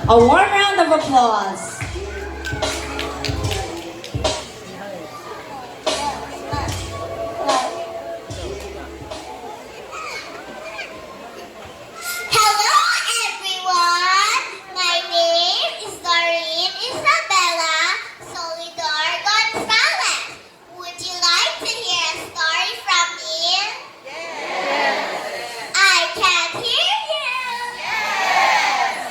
A warm round of applause. Hello everyone! My name is zoereen Ysabella, Solidor, Gonzalez. Would you like to hear a story from me? Yes! I can hear you! Yes!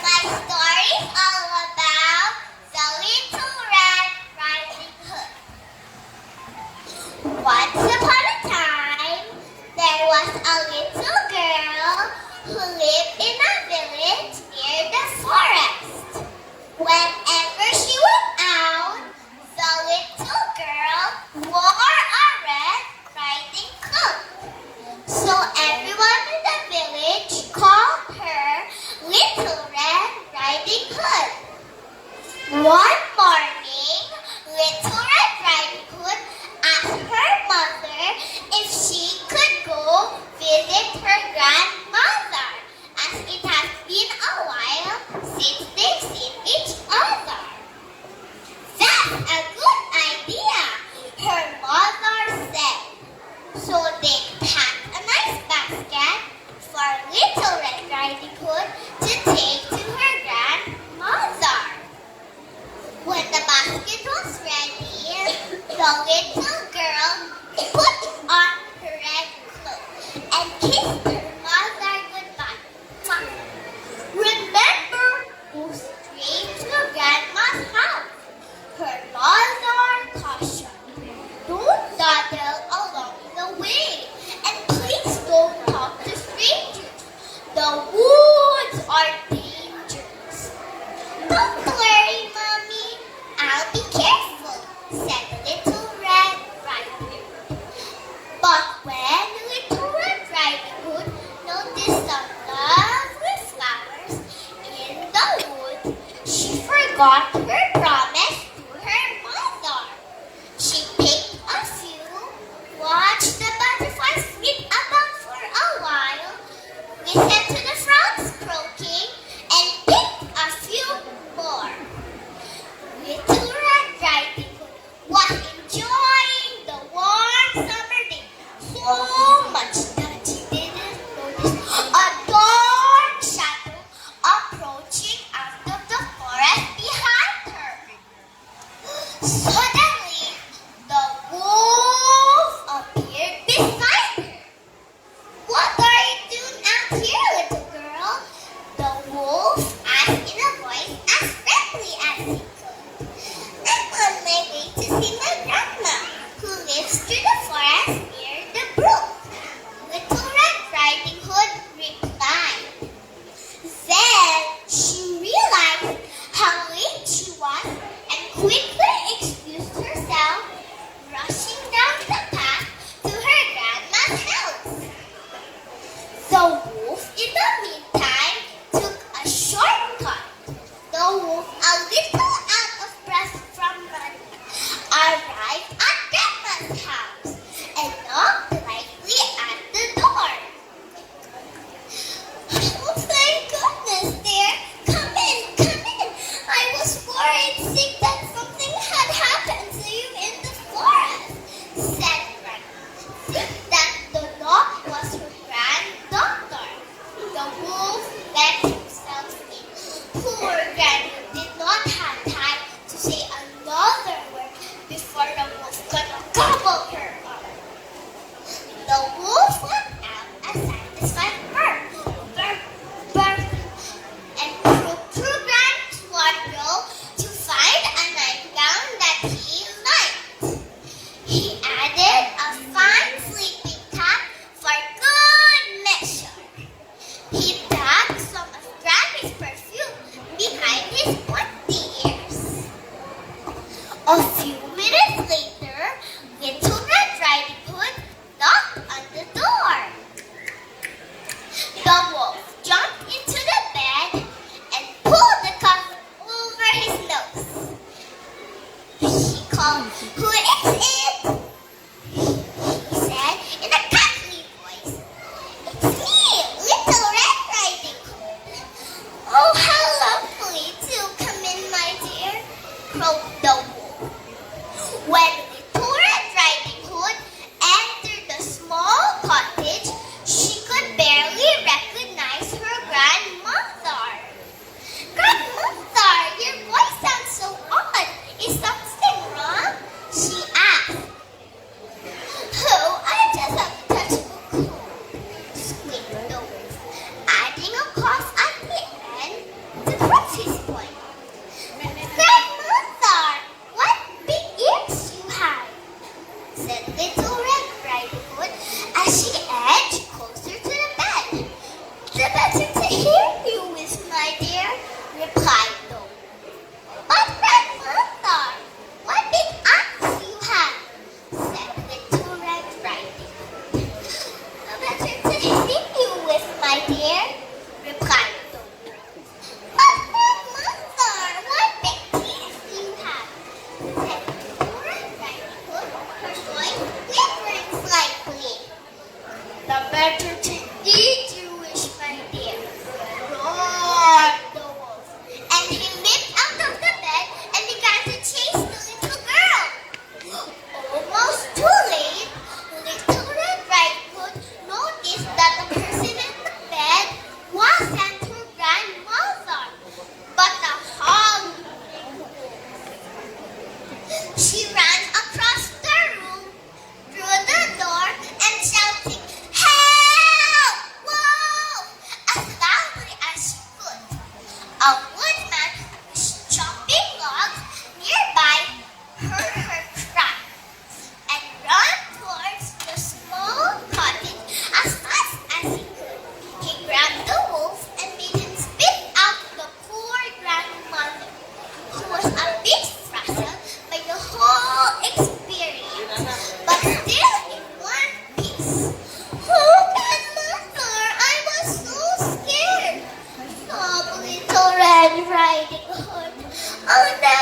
My story is all about the Little Red Riding Hood. Once upon a time, there was a little girl who lived in a village near the forest. Whenever she went out, the little girl wore a red riding cloak. So everyone in the village called her Little Red Riding Hood. One morning, Little Red Riding Hood asked her mother if she could go visit her grandmother, as it has been a while since they've seen each other. That's a good idea, her mother said. So they packed a nice basket for Little Red Riding Hood to take to her grandmother. When the basket was ready, the little girl put on her red cloak and kissed her mother goodbye. Remember, go straight to Grandma's house. Her mother cautioned, don't dawdle along the way, and please don't talk to strangers. The woods are dangerous. Don't worry, Mommy. I'll be careful, said Little Red Riding Hood. But when Little Red Riding Hood noticed some lovely flowers in the wood, she forgot her promise to her mother. She picked a few, watched the butterflies flit about for a while, listened to the frogs croaking, and picked a few more. Little Red Riding Hood was enjoying the warm summer day so much that she didn't notice a dark shadow approaching out of the forest behind her. Suddenly, the wolf appeared beside her. What are you doing out here, little girl? The wolf asked in a voice as friendly as he could. I'm on my way to see my grandma, who lives through the forest near the brook. Little Red Riding Hood replied. Then she realized how late she was and quickly excused herself, rushing down the path to her grandma's house. The wolf, in the meantime, took a shortcut. The wolf, a little out of breath from running, arrived at Grandma's house and knocked lightly at the door. Oh, thank goodness, dear. Come in, come in. I was worried sick that something had happened to you in the forest, said Grandma. Think that the dog was her granddaughter. The wolf let himself in. Poor Granny did not have time to say another word before the wolf could gobble her up. The wolf let out a satisfied bark, bark, bark, and probed through Granny's wardrobe to find a nightgown that he liked. He added a fine sleeping cap for good measure. He tucked some of Granny's perfume behind his pointy ears. A few minutes later, Little Red Riding Hood knocked on the door. The wolf jumped into the bed and pulled the cover over his nose. He called, "Who is it?" he said in a cackly voice. "It's me, Little Red Riding Hood." "Oh, hello, croaked the wolf. When Little Red Riding Hood entered the small cottage, she could barely recognize her grandmother. Grandmother, your voice sounds so odd. Is something wrong? She asked. Oh, I just have a touch of a cold, squeaked the wolf, adding a cough at the end to prove his point. Grandmother, what big ears you have, said Little Red Riding Hood as she edged closer to the bed. The better to hear you with, my dear, replied the wolf. But grandmother, what big eyes you have, said Little Red Riding Hood. The better to hear you with, my dear, replied the wolf. But grandmother, what big teeth you have, said Little Red Riding Hood, her voice quivering slightly. The better to eat you wish, my dear, roared the wolf. And he leaped out of the bed and began to chase the little girl. Almost too late, Little Red Riding Hood noticed that the person in the bed wasn't her grandmother, but a hungry wolf. She ran across the room, through the door, and shouting, "Help! Wolf!" as loudly as she could. A woodman who was chopping logs nearby heard her cry and ran towards the small cottage as fast as he could. He grabbed the wolf and made him spit out the poor grandmother, who was a bit frazzled by the whole experience, but still in one piece. Oh, grandmother, I was so scared, sobbed Little Red Riding Hood. Oh no,